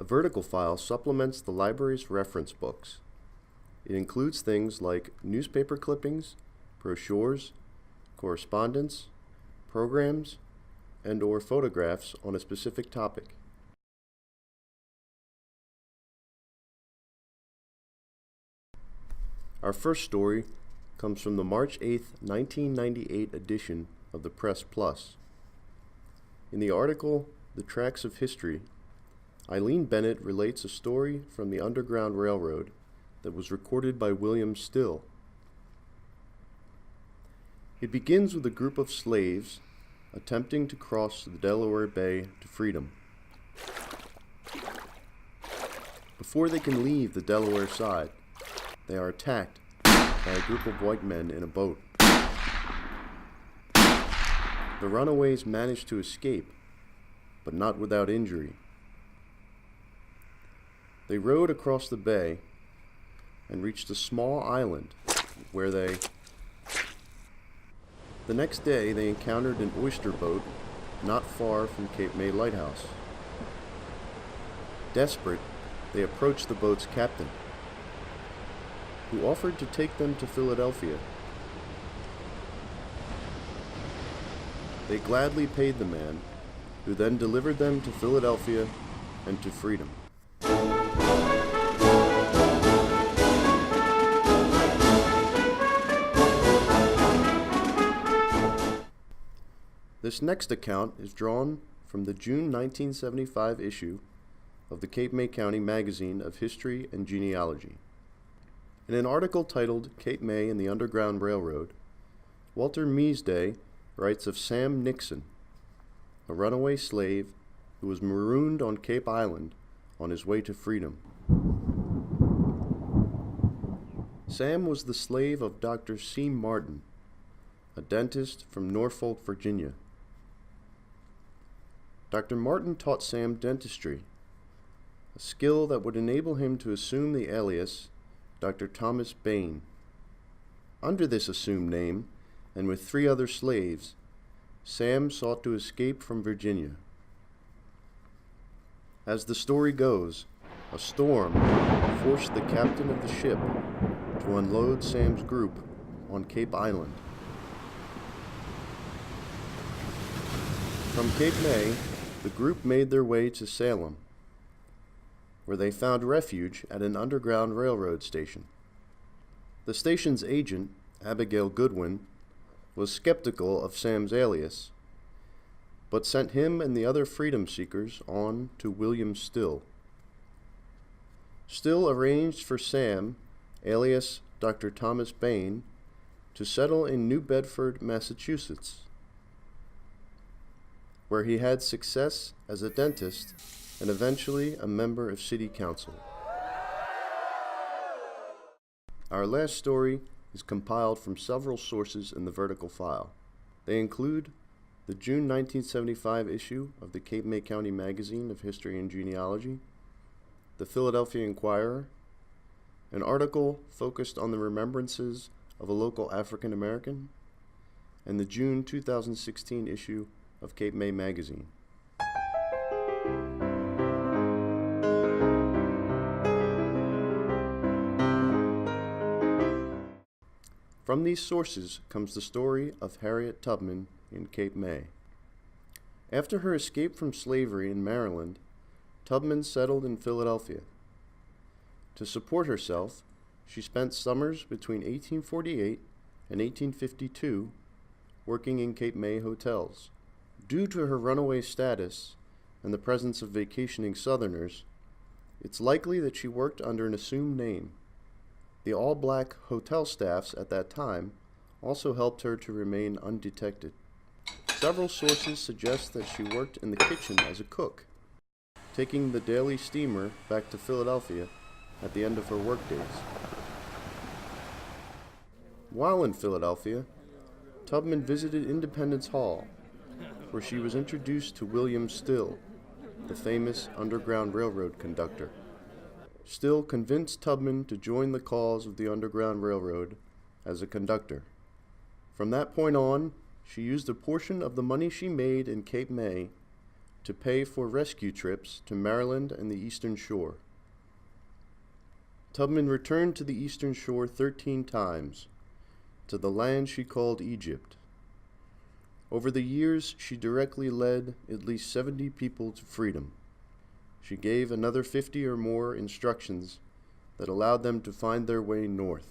A vertical file supplements the library's reference books. It includes things like newspaper clippings, brochures, correspondence, programs, and/or photographs on a specific topic. Our first story comes from the March 8, 1998 edition of the Press Plus. In the article, The Tracks of History, Eileen Bennett relates a story from the Underground Railroad that was recorded by William Still. It begins with a group of slaves attempting to cross the Delaware Bay to freedom. Before they can leave the Delaware side, they are attacked by a group of white men in a boat. The runaways manage to escape, but not without injury. They rowed across the bay and reached a small island where The next day they encountered an oyster boat not far from Cape May Lighthouse. Desperate, they approached the boat's captain, who offered to take them to Philadelphia. They gladly paid the man, who then delivered them to Philadelphia and to freedom. This next account is drawn from the June 1975 issue of the Cape May County Magazine of History and Genealogy. In an article titled Cape May and the Underground Railroad, Walter Measday writes of Sam Nixon, a runaway slave who was marooned on Cape Island on his way to freedom. Sam was the slave of Dr. C. Martin, a dentist from Norfolk, Virginia. Dr. Martin taught Sam dentistry, a skill that would enable him to assume the alias Dr. Thomas Bain. Under this assumed name, and with 3 other slaves, Sam sought to escape from Virginia. As the story goes, a storm forced the captain of the ship to unload Sam's group on Cape Island. From Cape May, the group made their way to Salem, where they found refuge at an Underground Railroad station. The station's agent, Abigail Goodwin, was skeptical of Sam's alias, but sent him and the other freedom seekers on to William Still. Still arranged for Sam, alias Dr. Thomas Bain, to settle in New Bedford, Massachusetts, where he had success as a dentist and eventually a member of city council. Our last story is compiled from several sources in the vertical file. They include the June 1975 issue of the Cape May County Magazine of History and Genealogy, the Philadelphia Inquirer, an article focused on the remembrances of a local African American, and the June 2016 issue of Cape May Magazine. From these sources comes the story of Harriet Tubman in Cape May. After her escape from slavery in Maryland, Tubman settled in Philadelphia. To support herself, she spent summers between 1848 and 1852 working in Cape May hotels. Due to her runaway status and the presence of vacationing Southerners, it's likely that she worked under an assumed name. The all-black hotel staffs at that time also helped her to remain undetected. Several sources suggest that she worked in the kitchen as a cook, taking the daily steamer back to Philadelphia at the end of her workdays. While in Philadelphia, Tubman visited Independence Hall, where she was introduced to William Still, the famous Underground Railroad conductor. Still convinced Tubman to join the cause of the Underground Railroad as a conductor. From that point on, she used a portion of the money she made in Cape May to pay for rescue trips to Maryland and the Eastern Shore. Tubman returned to the Eastern Shore 13 times, to the land she called Egypt. Over the years, she directly led at least 70 people to freedom. She gave another 50 or more instructions that allowed them to find their way north.